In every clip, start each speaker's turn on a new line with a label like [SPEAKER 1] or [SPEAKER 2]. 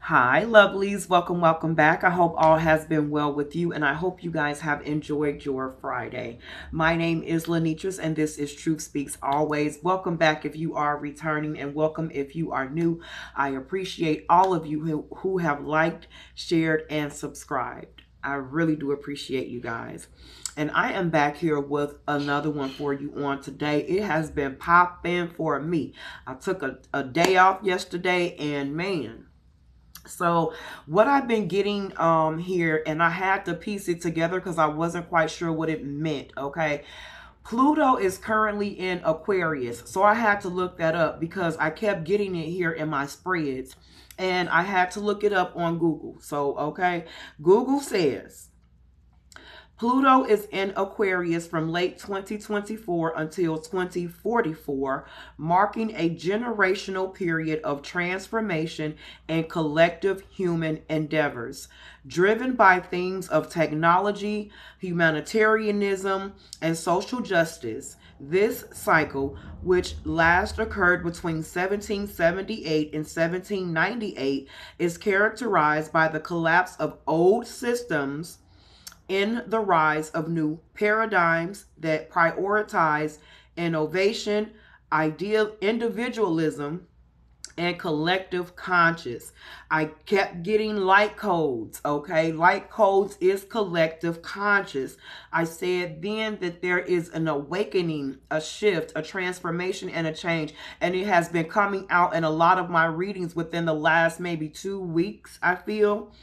[SPEAKER 1] Hi, lovelies. Welcome back. I hope all has been well with you, and I hope you guys have enjoyed your Friday. My name is Lenitras, and this is Truth Speaks Always. Welcome back if you are returning, and welcome if you are new. I appreciate all of you who have liked, shared, and subscribed. I really do appreciate you guys. And I am back here with another one for you on today. It has been popping for me. I took a day off yesterday, and man, so what I've been getting here, and I had to piece it together because I wasn't quite sure what it meant. Okay. Pluto is currently in Aquarius. So I had to look that up because I kept getting it here in my spreads, and I had to look it up on Google. So okay, Google says Pluto is in Aquarius from late 2024 until 2044, marking a generational period of transformation and collective human endeavors. Driven by themes of technology, humanitarianism, and social justice, this cycle, which last occurred between 1778 and 1798, is characterized by the collapse of old systems in the rise of new paradigms that prioritize innovation, ideal individualism, and collective conscious. I kept getting light codes, okay? Light codes is collective conscious. I said then that there is an awakening, a shift, a transformation, and a change. And it has been coming out in a lot of my readings within the last maybe 2 weeks, I feel.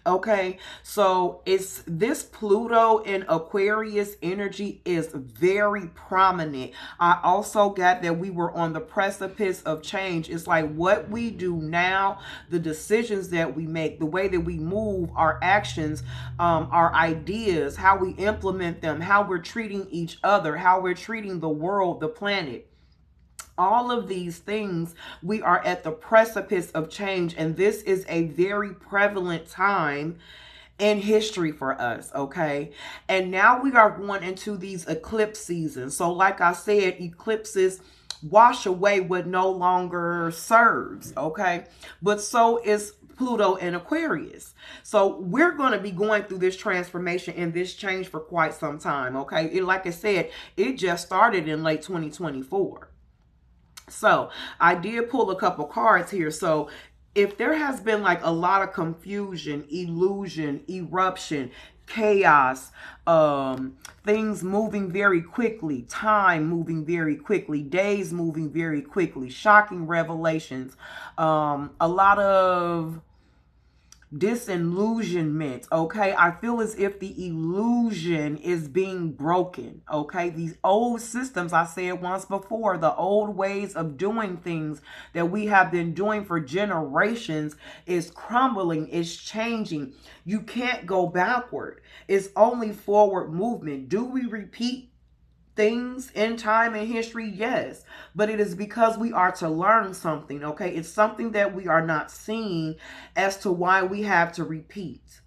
[SPEAKER 1] Okay, so it's this Pluto in Aquarius energy is very prominent. I also got that we were on the precipice of change. It's like what we do now, the decisions that we make, the way that we move, our actions, our ideas, how we implement them, how we're treating each other, how we're treating the world, the planet. All of these things, we are at the precipice of change, and this is a very prevalent time in history for us, okay? And now we are going into these eclipse seasons. So like I said, eclipses wash away what no longer serves, okay? But so is Pluto and Aquarius. So we're going to be going through this transformation and this change for quite some time, okay? Like I said, it just started in late 2024. So I did pull a couple cards here. So if there has been like a lot of confusion, illusion, eruption, chaos, things moving very quickly, time moving very quickly, days moving very quickly, shocking revelations, a lot of disillusionment, okay? I feel as if the illusion is being broken, okay? These old systems, I said once before, the old ways of doing things that we have been doing for generations is crumbling, is changing. You can't go backward. It's only forward movement. Do we repeat things in time and history? Yes, but it is because we are to learn something, okay? It's something that we are not seeing as to why we have to repeat.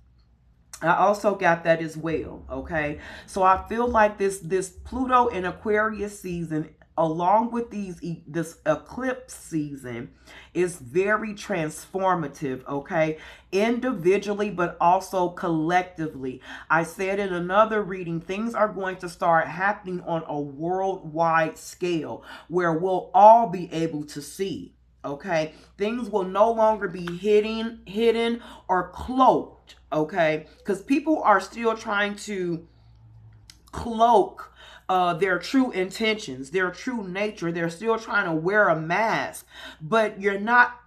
[SPEAKER 1] I also got that as well, okay? So I feel like this Pluto in Aquarius season, along with this eclipse season, is very transformative, okay? Individually, but also collectively. I said in another reading, things are going to start happening on a worldwide scale where we'll all be able to see. Okay, things will no longer be hidden or cloaked. Okay, because people are still trying to cloak their true intentions, their true nature. They're still trying to wear a mask, but you're not.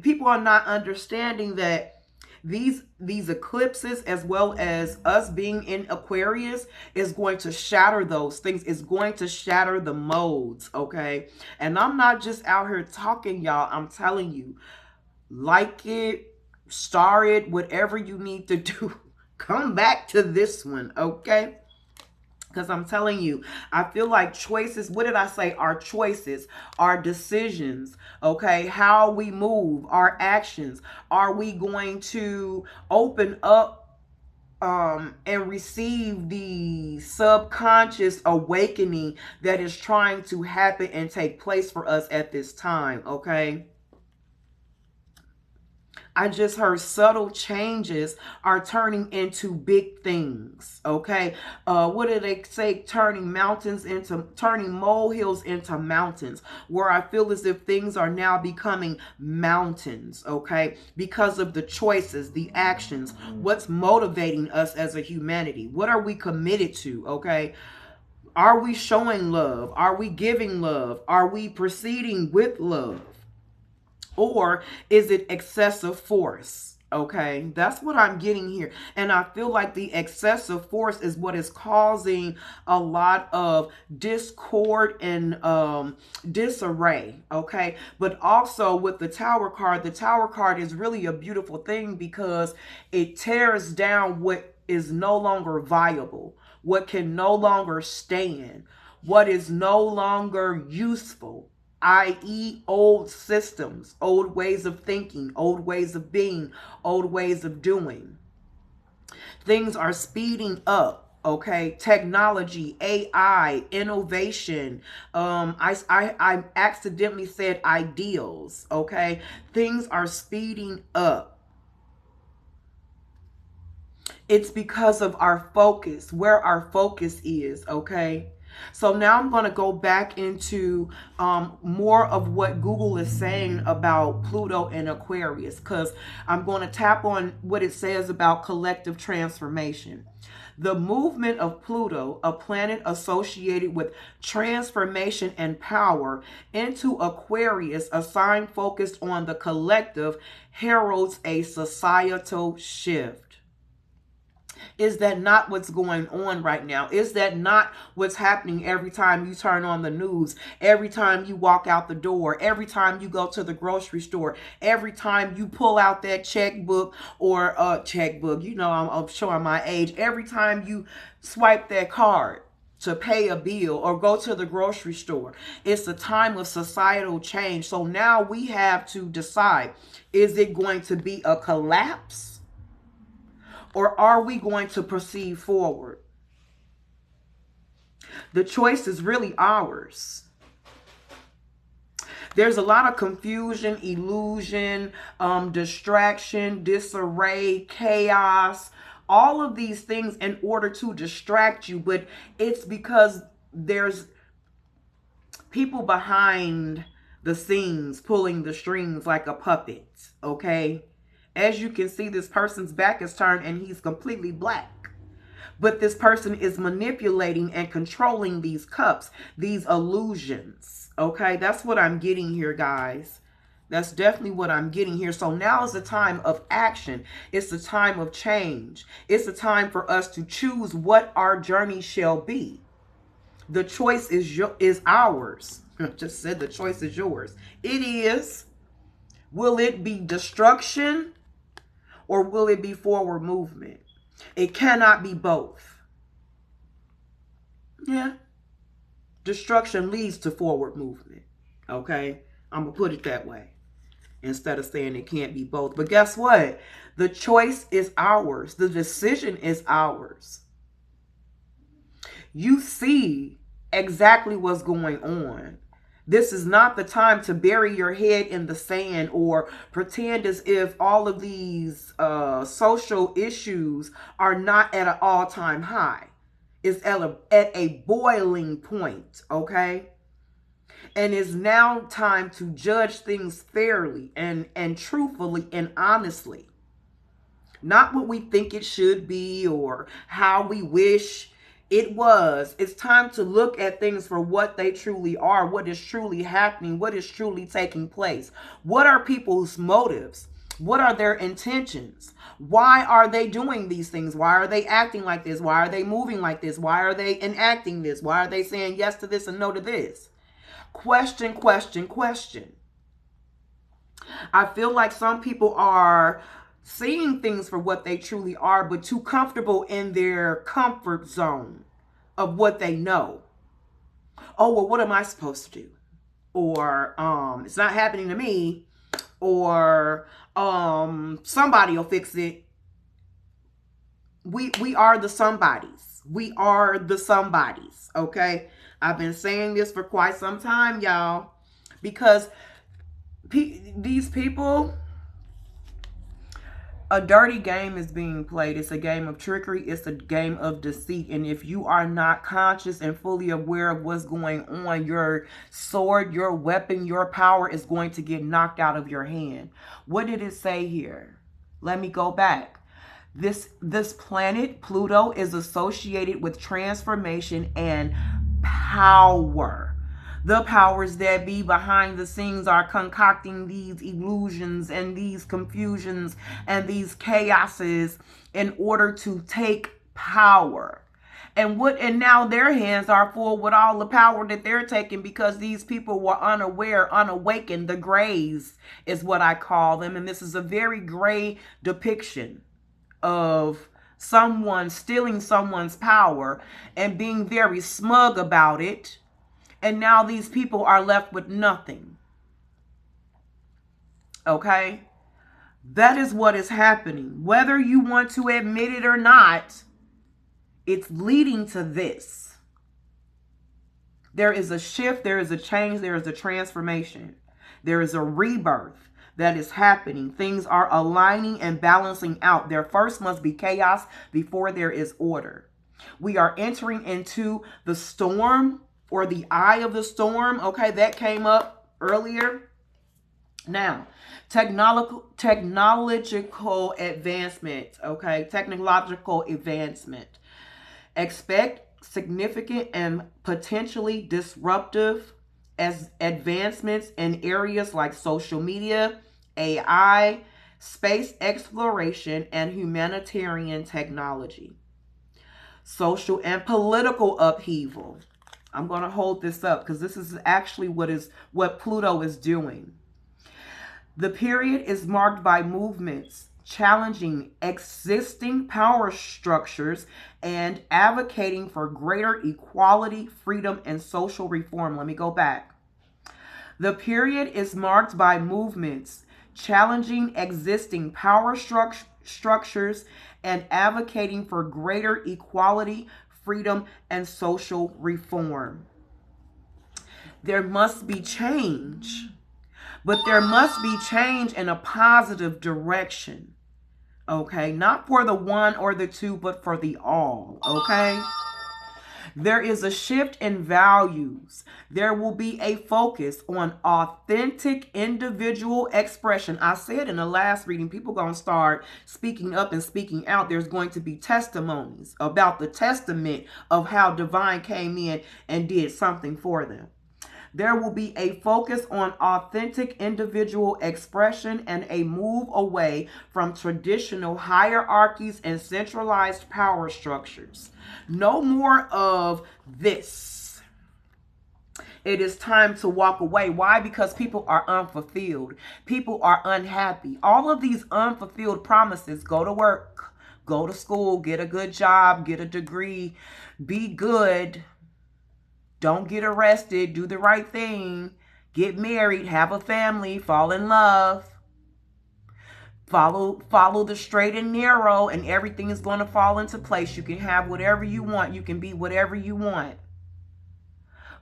[SPEAKER 1] People are not understanding that these eclipses, as well as us being in Aquarius, is going to shatter those things. It's going to shatter the modes, okay? And I'm not just out here talking, y'all. I'm telling you, like it, star it, whatever you need to do. Come back to this one, okay? Because I'm telling you, I feel like choices, what did I say? Our choices, our decisions, okay? How we move, our actions. Are we going to open up and receive the subconscious awakening that is trying to happen and take place for us at this time, okay? I just heard subtle changes are turning into big things. Okay. What do they say? Turning molehills into mountains, where I feel as if things are now becoming mountains. Okay. Because of the choices, the actions, what's motivating us as a humanity. What are we committed to? Okay. Are we showing love? Are we giving love? Are we proceeding with love? Or is it excessive force? Okay, that's what I'm getting here. And I feel like the excessive force is what is causing a lot of discord and disarray. Okay, but also with the Tower card is really a beautiful thing because it tears down what is no longer viable, what can no longer stand, what is no longer useful, i.e., old systems, old ways of thinking, old ways of being, old ways of doing. Things are speeding up. Okay, technology, AI, innovation. I accidentally said ideals. Okay, things are speeding up. It's because of our focus, where our focus is. Okay. So now I'm going to go back into more of what Google is saying about Pluto and Aquarius, because I'm going to tap on what it says about collective transformation. The movement of Pluto, a planet associated with transformation and power, into Aquarius, a sign focused on the collective, heralds a societal shift. Is that not what's going on right now? Is that not what's happening every time you turn on the news, every time you walk out the door, every time you go to the grocery store, every time you pull out that checkbook or checkbook, you know, I'm showing my age, every time you swipe that card to pay a bill or go to the grocery store. It's a time of societal change. So now we have to decide, is it going to be a collapse? Or are we going to proceed forward? The choice is really ours. There's a lot of confusion, illusion, distraction, disarray, chaos, all of these things in order to distract you. But it's because there's people behind the scenes pulling the strings like a puppet, okay? As you can see, this person's back is turned and he's completely black. But this person is manipulating and controlling these cups, these illusions. Okay, that's what I'm getting here, guys. That's definitely what I'm getting here. So now is the time of action. It's the time of change. It's the time for us to choose what our journey shall be. The choice is ours. I just said the choice is yours. It is. Will it be destruction? Or will it be forward movement? It cannot be both. Yeah. Destruction leads to forward movement. Okay? I'm going to put it that way. Instead of saying it can't be both. But guess what? The choice is ours. The decision is ours. You see exactly what's going on. This is not the time to bury your head in the sand or pretend as if all of these social issues are not at an all-time high. It's at a boiling point, okay? And it's now time to judge things fairly and truthfully and honestly. Not what we think it should be or how we wish it was. It's time to look at things for what they truly are, what is truly happening, what is truly taking place. What are people's motives? What are their intentions? Why are they doing these things? Why are they acting like this? Why are they moving like this? Why are they enacting this? Why are they saying yes to this and no to this? Question, question, question. I feel like some people are seeing things for what they truly are, but too comfortable in their comfort zone of what they know. Oh, well, what am I supposed to do? Or it's not happening to me. Or somebody will fix it. We are the somebodies. We are the somebodies, okay? I've been saying this for quite some time, y'all, because these people, A dirty game is being played. It's a game of trickery. It's a game of deceit. And if you are not conscious and fully aware of what's going on, your sword, your weapon, your power is going to get knocked out of your hand. What did it say here? Let me go back. This planet, Pluto, is associated with transformation and power. The powers that be behind the scenes are concocting these illusions and these confusions and these chaoses in order to take power. And now their hands are full with all the power that they're taking because these people were unaware, unawakened. The grays is what I call them. And this is a very gray depiction of someone stealing someone's power and being very smug about it. And now these people are left with nothing. Okay? That is what is happening. Whether you want to admit it or not, it's leading to this. There is a shift, there is a change, there is a transformation. There is a rebirth that is happening. Things are aligning and balancing out. There first must be chaos before there is order. We are entering into the storm, or the eye of the storm. Okay, that came up earlier. Now, technological advancement. Okay, technological advancement. Expect significant and potentially disruptive as advancements in areas like social media, AI, space exploration, and humanitarian technology. Social and political upheaval. I'm going to hold this up because this is actually what Pluto is doing. The period is marked by movements challenging existing power structures and advocating for greater equality, freedom, and social reform. Let me go back. The period is marked by movements challenging existing power structures and advocating for greater equality, freedom, and social reform. There must be change, but there must be change in a positive direction. Okay, not for the one or the two, but for the all. Okay, there is a shift in values. There will be a focus on authentic individual expression. I said in the last reading, people going to start speaking up and speaking out. There's going to be testimonies about the testament of how divine came in and did something for them. There will be a focus on authentic individual expression and a move away from traditional hierarchies and centralized power structures. No more of this. It is time to walk away. Why? Because people are unfulfilled. People are unhappy. All of these unfulfilled promises: go to work, go to school, get a good job, get a degree, be good, don't get arrested, do the right thing, get married, have a family, fall in love, follow the straight and narrow, and everything is going to fall into place. You can have whatever you want. You can be whatever you want.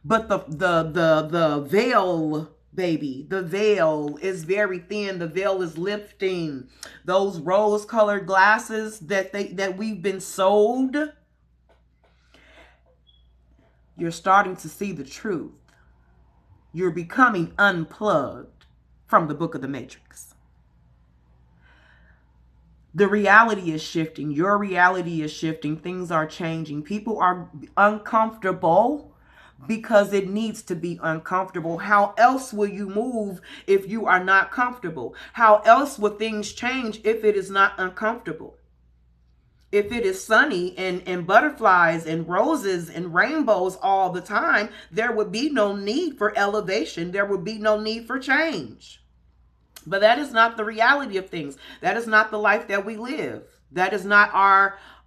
[SPEAKER 1] But the veil, baby, the veil is very thin. The veil is lifting. Those rose-colored glasses that we've been sold, you're starting to see the truth. You're becoming unplugged from the book of the Matrix. The reality is shifting. Your reality is shifting. Things are changing. People are uncomfortable because it needs to be uncomfortable. How else will you move if you are not comfortable? How else will things change if it is not uncomfortable? If it is sunny and butterflies and roses and rainbows all the time, there would be no need for elevation. There would be no need for change. But that is not the reality of things. That is not the life that we live. That is not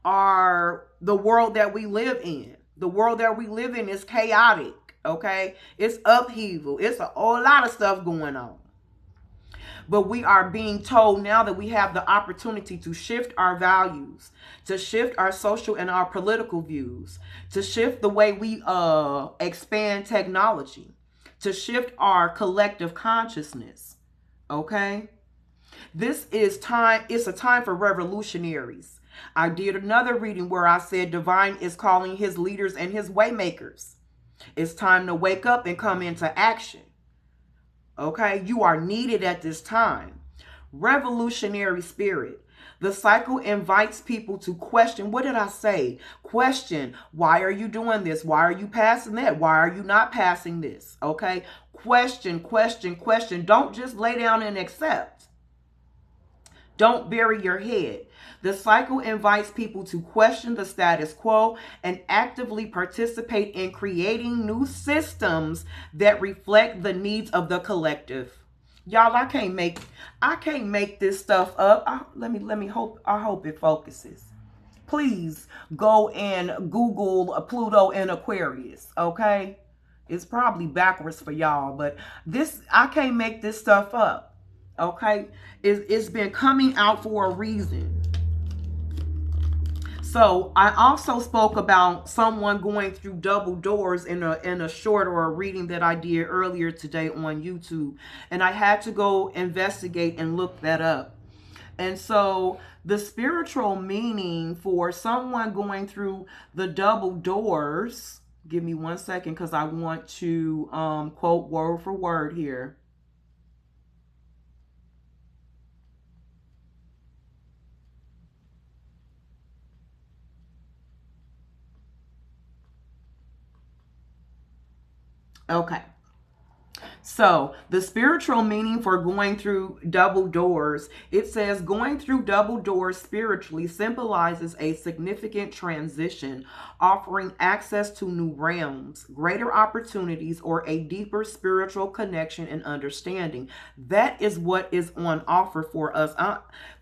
[SPEAKER 1] the world that we live in. The world that we live in is chaotic, okay? It's upheaval. It's a whole lot of stuff going on. But we are being told now that we have the opportunity to shift our values, to shift our social and our political views, to shift the way we expand technology, to shift our collective consciousness. Okay? This is time, it's a time for revolutionaries. I did another reading where I said divine is calling his leaders and his waymakers. It's time to wake up and come into action. Okay, you are needed at this time. Revolutionary spirit. The cycle invites people to question. What did I say? Question. Why are you doing this? Why are you passing that? Why are you not passing this? Okay. Question, question, question. Don't just lay down and accept. Don't bury your head. The cycle invites people to question the status quo and actively participate in creating new systems that reflect the needs of the collective. Y'all, I can't make this stuff up. I hope it focuses. Please go and Google Pluto and Aquarius, okay? It's probably backwards for y'all, but this, I can't make this stuff up. Okay? It's been coming out for a reason. So I also spoke about someone going through double doors in a short or a reading that I did earlier today on YouTube. And I had to go investigate and look that up. And so the spiritual meaning for someone going through the double doors, give me 1 second because I want to quote word for word here. Okay. So the spiritual meaning for going through double doors, it says going through double doors spiritually symbolizes a significant transition, offering access to new realms, greater opportunities, or a deeper spiritual connection and understanding. That is what is on offer for us.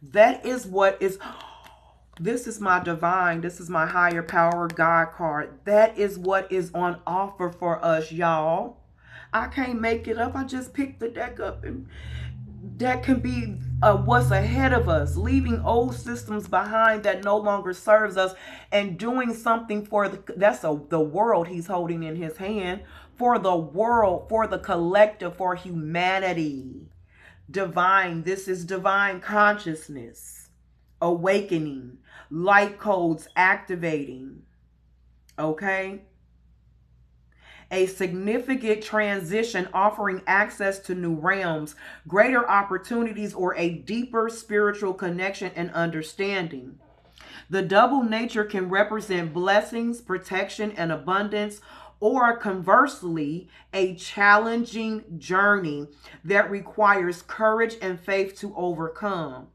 [SPEAKER 1] That is what is... This is my divine, this is my higher power God card. That is what is on offer for us, y'all. I can't make it up. I just picked the deck up, and that can be what's ahead of us, leaving old systems behind that no longer serves us and doing something for the world he's holding in his hand, for the world, for the collective, for humanity. Divine, this is divine consciousness, awakening, light codes activating, okay? A significant transition offering access to new realms, greater opportunities, or a deeper spiritual connection and understanding. The double nature can represent blessings, protection, and abundance, or conversely, a challenging journey that requires courage and faith to overcome.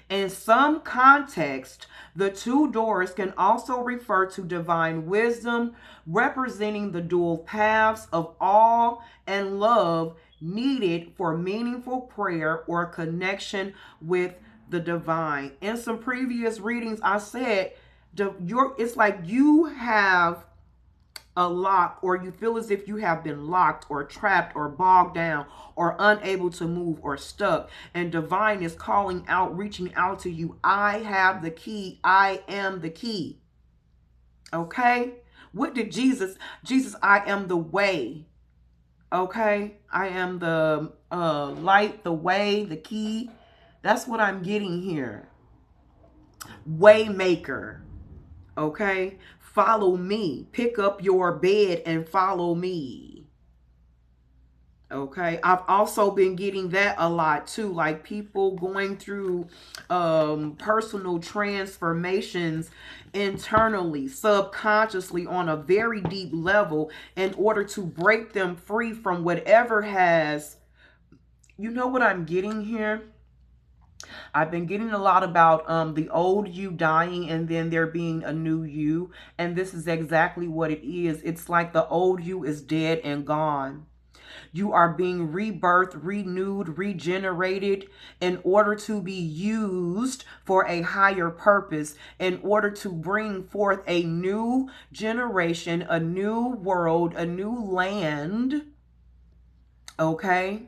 [SPEAKER 1] In some context, the two doors can also refer to divine wisdom, representing the dual paths of awe and love needed for meaningful prayer or connection with the divine. In some previous readings, I said it's like you have a lock, or you feel as if you have been locked or trapped or bogged down or unable to move or stuck, and divine is calling out, reaching out to you. I have the key. I am the key. Okay? What did Jesus, I am the way. Okay? I am the light, the way, the key. That's what I'm getting here. Waymaker. Okay? Follow me. Pick up your bed and follow me. Okay? I've also been getting that a lot too. Like people going through personal transformations internally, subconsciously, on a very deep level in order to break them free from whatever has... You know what I'm getting here? I've been getting a lot about the old you dying and then there being a new you. And this is exactly what it is. It's like the old you is dead and gone. You are being rebirthed, renewed, regenerated in order to be used for a higher purpose, in order to bring forth a new generation, a new world, a new land. Okay?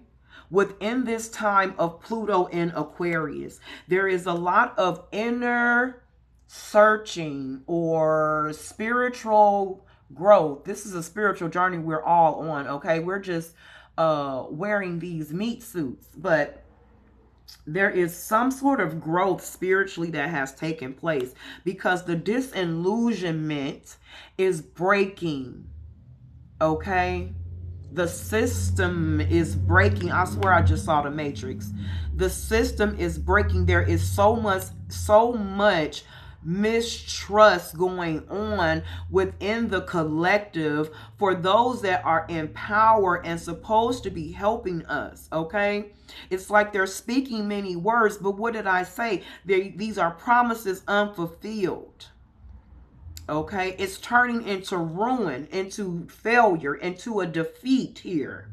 [SPEAKER 1] Within this time of Pluto in Aquarius, there is a lot of inner searching or spiritual growth. This is a spiritual journey we're all on, okay? We're just wearing these meat suits, but there is some sort of growth spiritually that has taken place, because the disillusionment is breaking. Okay? The system is breaking. I swear I just saw the Matrix. The system is breaking. There is so much mistrust going on within the collective for those that are in power and supposed to be helping us. Okay? It's like they're speaking many words, but what did I say? These are promises unfulfilled. Okay, it's turning into ruin, into failure, into a defeat here.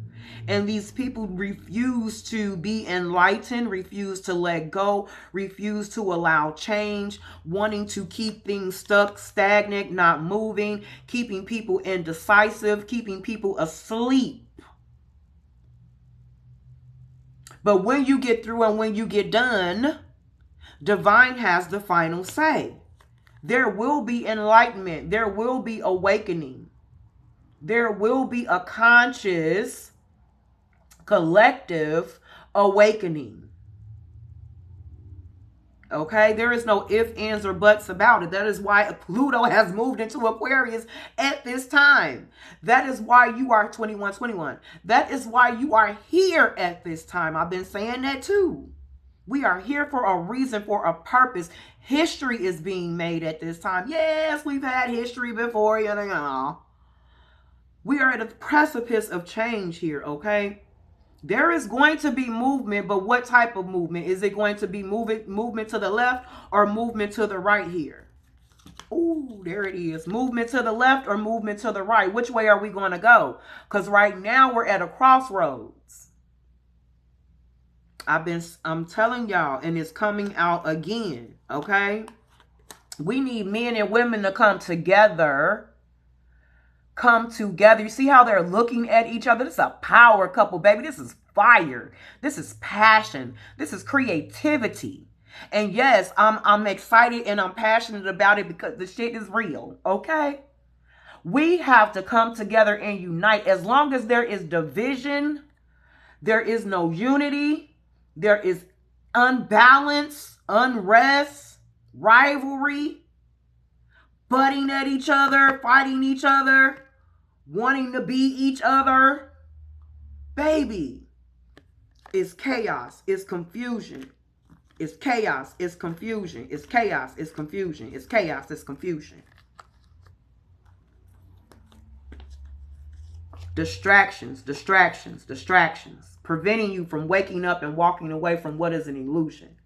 [SPEAKER 1] And these people refuse to be enlightened, refuse to let go, refuse to allow change, wanting to keep things stuck, stagnant, not moving, keeping people indecisive, keeping people asleep. But when you get through and when you get done, divine has the final say. There will be enlightenment. There will be awakening. There will be a conscious, collective awakening. Okay? There is no ifs, ands, or buts about it. That is why Pluto has moved into Aquarius at this time. That is why you are 2121. That is why you are here at this time. I've been saying that too. We are here for a reason, for a purpose. History is being made at this time. Yes, we've had history before, you know. We are at the precipice of change here, okay? There is going to be movement, but what type of movement? Is it going to be movement to the left or movement to the right here? Ooh, there it is. Movement to the left or movement to the right? Which way are we going to go? Because right now we're at a crossroads. I'm telling y'all, and it's coming out again, okay? We need men and women to come together. Come together. You see how they're looking at each other? This is a power couple, baby. This is fire. This is passion. This is creativity. And yes, I'm excited and I'm passionate about it because the shit is real, okay? We have to come together and unite. As long as there is division, there is no unity. There is unbalance, unrest, rivalry, butting at each other, fighting each other, wanting to be each other. Baby, it's chaos, it's confusion. It's chaos, it's confusion. It's chaos, it's confusion. It's chaos, it's confusion. Distractions, distractions, distractions, preventing you from waking up and walking away from what is an illusion.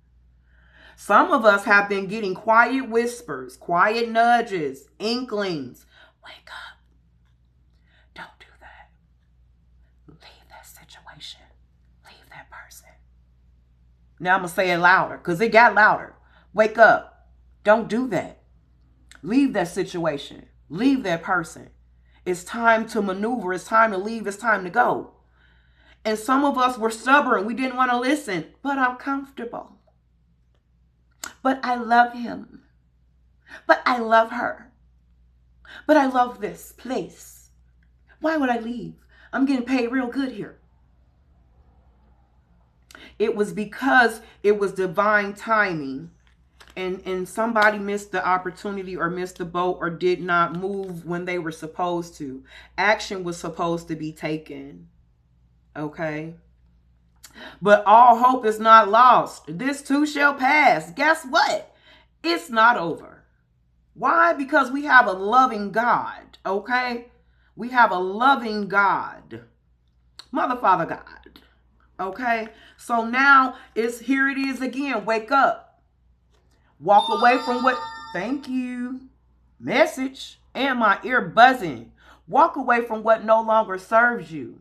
[SPEAKER 1] Some of us have been getting quiet whispers, quiet nudges, inklings. Wake up. Don't do that. Leave that situation. Leave that person. Now I'm going to say it louder because it got louder. Wake up. Don't do that. Leave that situation. Leave that person. It's time to maneuver. It's time to leave. It's time to go. And some of us were stubborn. We didn't want to listen. But I'm comfortable. But I love him. But I love her. But I love this place. Why would I leave? I'm getting paid real good here. It was because it was divine timing. And somebody missed the opportunity or missed the boat or did not move when they were supposed to. Action was supposed to be taken. Okay? But all hope is not lost. This too shall pass. Guess what? It's not over. Why? Because we have a loving God. Okay? We have a loving God. Mother, Father, God. Okay? So now here it is again. Wake up. Walk away from what, thank you, message, and my ear buzzing. Walk away from what no longer serves you.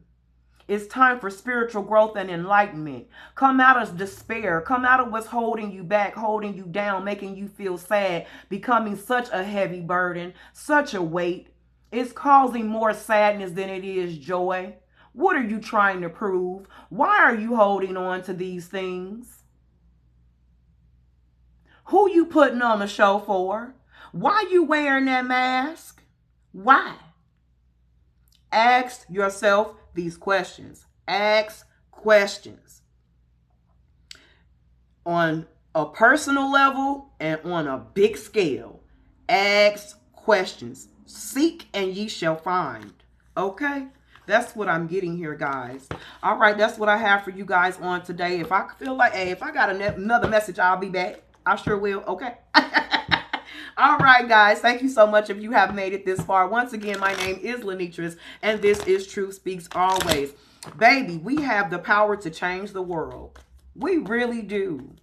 [SPEAKER 1] It's time for spiritual growth and enlightenment. Come out of despair. Come out of what's holding you back, holding you down, making you feel sad, becoming such a heavy burden, such a weight. It's causing more sadness than it is joy. What are you trying to prove? Why are you holding on to these things? Who you putting on the show for? Why you wearing that mask? Why? Ask yourself these questions. Ask questions. on a personal level and on a big scale. Ask questions. Seek and ye shall find. Okay? That's what I'm getting here, guys. All right, that's what I have for you guys on today. If I feel like, hey, if I got another message, I'll be back. I sure will. Okay? All right, guys. Thank you so much if you have made it this far. Once again, my name is Lenitris, and this is Truth Speaks Always. Baby, we have the power to change the world. We really do.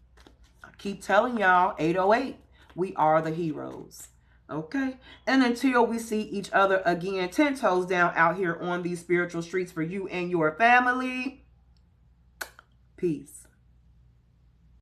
[SPEAKER 1] I keep telling y'all, 808, we are the heroes. Okay? And until we see each other again, 10 toes down out here on these spiritual streets for you and your family, peace.